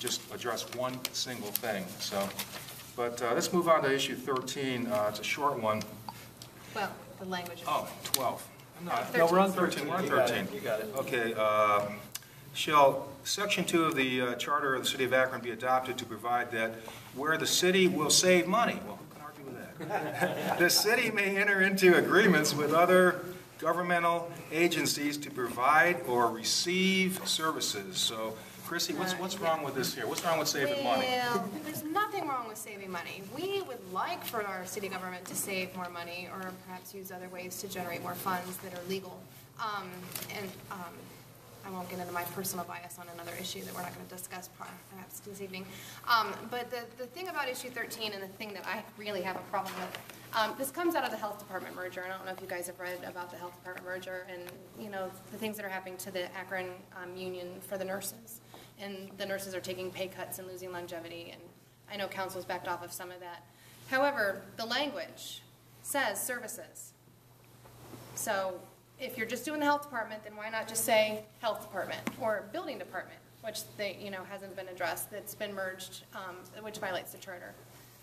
just address one single thing. So, but let's move on to issue 13. It's a short one. Well, the language. Oh, 12. No, we're on 13. We're on 13. You got it. Okay. Shall Section 2 of the Charter of the City of Akron be adopted to provide that where the city will save money? Well, who can argue with that? The city may enter into agreements with other governmental agencies to provide or receive services. So, Chrissy, what's wrong with this here? What's wrong with saving money? Well, there's nothing wrong with saving money. We would like for our city government to save more money or perhaps use other ways to generate more funds that are legal. I won't get into my personal bias on another issue that we're not going to discuss perhaps this evening. But the thing about issue 13 and the thing that I really have a problem with, this comes out of the health department merger. I don't know if you guys have read about the health department merger and, you know, the things that are happening to the Akron union for the nurses. And the nurses are taking pay cuts and losing longevity. And I know council's backed off of some of that. However, the language says services. So if you're just doing the health department, then why not just say health department or building department, which they, you know, hasn't been addressed, that's been merged, which violates the charter.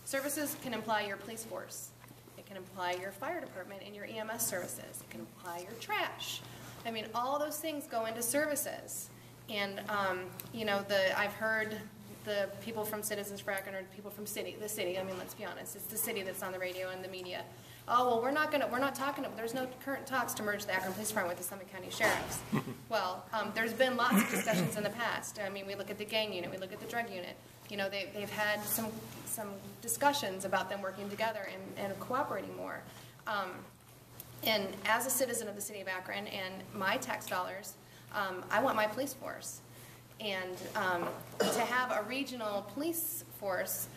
Services can imply your police force. It can imply your fire department and your EMS services. It can imply your trash. I mean, all those things go into services. And, you know, I've heard the people from Citizens for Akron or people from the city, I mean, let's be honest, it's the city that's on the radio and the media. Oh, well, we're not talking, there's no current talks to merge the Akron Police Department with the Summit County Sheriffs. Well, there's been lots of discussions in the past. I mean, we look at the gang unit, we look at the drug unit. You know, they've had some discussions about them working together and cooperating more. And as a citizen of the city of Akron and my tax dollars, I want my police force. And to have a regional police force,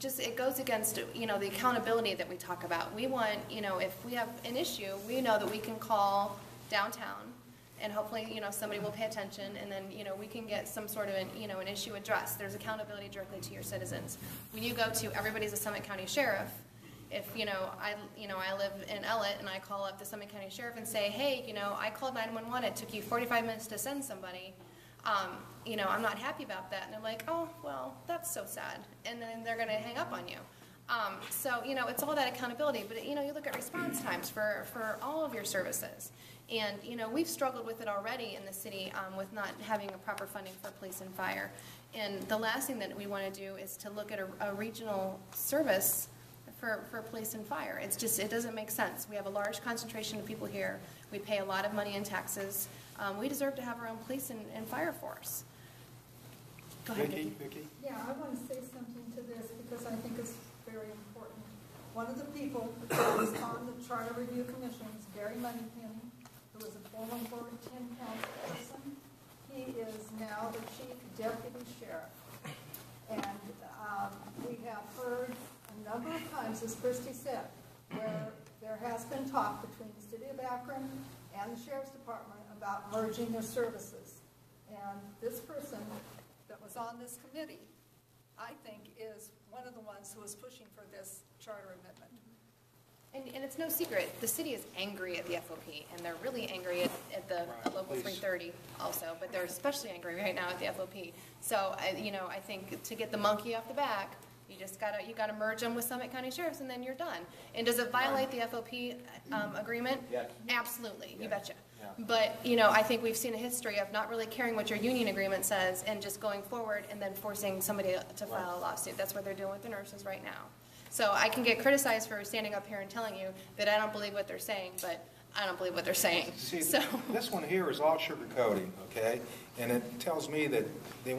it goes against, you know, the accountability that we talk about. We want, you know, if we have an issue, we know that we can call downtown and hopefully, you know, somebody will pay attention and then, you know, we can get some sort of an issue addressed. There's accountability directly to your citizens. When you go to everybody's a Summit County Sheriff, if, I live in Ellett and I call up the Summit County Sheriff and say, hey, you know, I called 911, it took you 45 minutes to send somebody, you know, I'm not happy about that. And they're like, oh, well, that's so sad. And then they're going to hang up on you. So, you know, it's all that accountability. But, you know, you look at response times for all of your services. And, you know, we've struggled with it already in the city with not having a proper funding for police and fire. And the last thing that we want to do is to look at a regional service for police and fire. It's just, it doesn't make sense. We have a large concentration of people here. We pay a lot of money in taxes. We deserve to have our own police and fire force. Go ahead, Vicki. Yeah, I want to say something to this because I think it's very important. One of the people that was on the Charter Review Commission is Gary Moneypenny, who is a former Board 10 council person. He is now the Chief Deputy Sheriff. And we have heard a number of times, as Christy said, where there has been talk between the City of Akron and the Sheriff's Department about merging their services. And this person that was on this committee, I think, is one of the ones who is pushing for this charter amendment. And it's no secret, the city is angry at the FOP, and they're really angry at the Local 330 also, but they're especially angry right now at the FOP. So, I think to get the monkey off the back, you gotta merge them with Summit County Sheriffs, and then you're done. And does it violate the FOP agreement? Yes. Absolutely, you betcha. Yeah. But, I think we've seen a history of not really caring what your union agreement says and just going forward and then forcing somebody to file a lawsuit. That's what they're doing with the nurses right now. So I can get criticized for standing up here and telling you that I don't believe what they're saying, but I don't believe what they're saying. See, so this one here is all sugarcoating, okay? And it tells me that they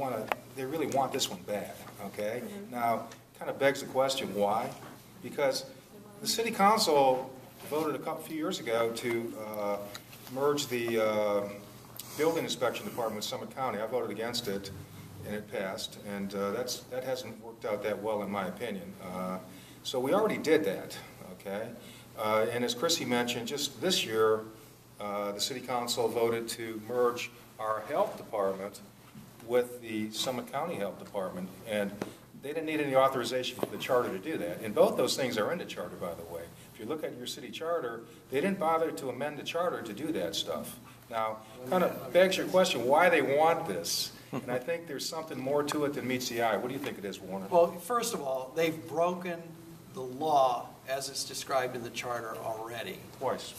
really want this one bad, okay? Mm-hmm. Now, kind of begs the question, why? Because the city council voted a few years ago to merge the building inspection department with Summit County. I voted against it, and it passed, and that hasn't worked out that well in my opinion. So we already did that, okay? And as Chrissy mentioned, just this year, the City Council voted to merge our health department with the Summit County Health Department, and they didn't need any authorization for the charter to do that. And both those things are in the charter, by the way. If you look at your city charter, they didn't bother to amend the charter to do that stuff. Now, kind of begs your question why they want this. And I think there's something more to it than meets the eye. What do you think it is, Warner? Well, first of all, they've broken the law as it's described in the charter already. Twice.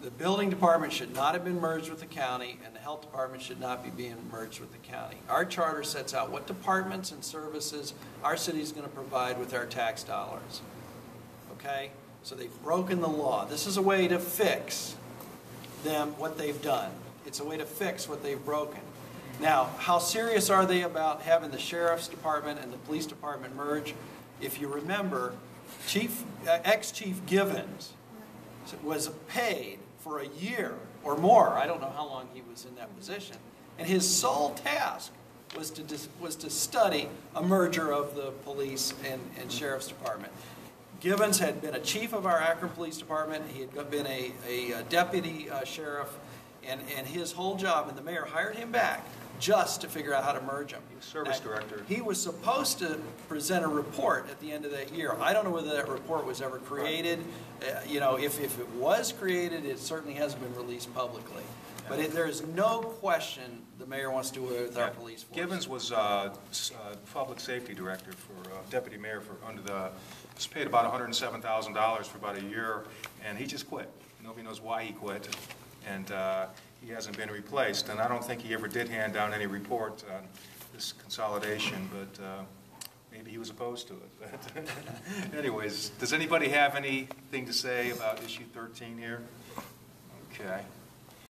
The building department should not have been merged with the county, and the health department should not be being merged with the county. Our charter sets out what departments and services our city is going to provide with our tax dollars. Okay? So they've broken the law. This is a way to fix them, what they've done. It's a way to fix what they've broken. Now, how serious are they about having the sheriff's department and the police department merge? If you remember, ex-Chief Givens was paid for a year or more. I don't know how long he was in that position. And his sole task was to study a merger of the police and sheriff's department. Givens had been a chief of our Akron Police Department. He had been a deputy sheriff, and his whole job, and the mayor hired him back just to figure out how to merge them. He was service director. He was supposed to present a report at the end of that year. I don't know whether that report was ever created. You know, if it was created, it certainly hasn't been released publicly. But there is no question the mayor wants to do it with our police force. Givens was public safety director for deputy mayor was paid about $107,000 for about a year, and he just quit. Nobody knows why he quit, and he hasn't been replaced. And I don't think he ever did hand down any report on this consolidation, but maybe he was opposed to it. Anyways, does anybody have anything to say about issue 13 here? Okay.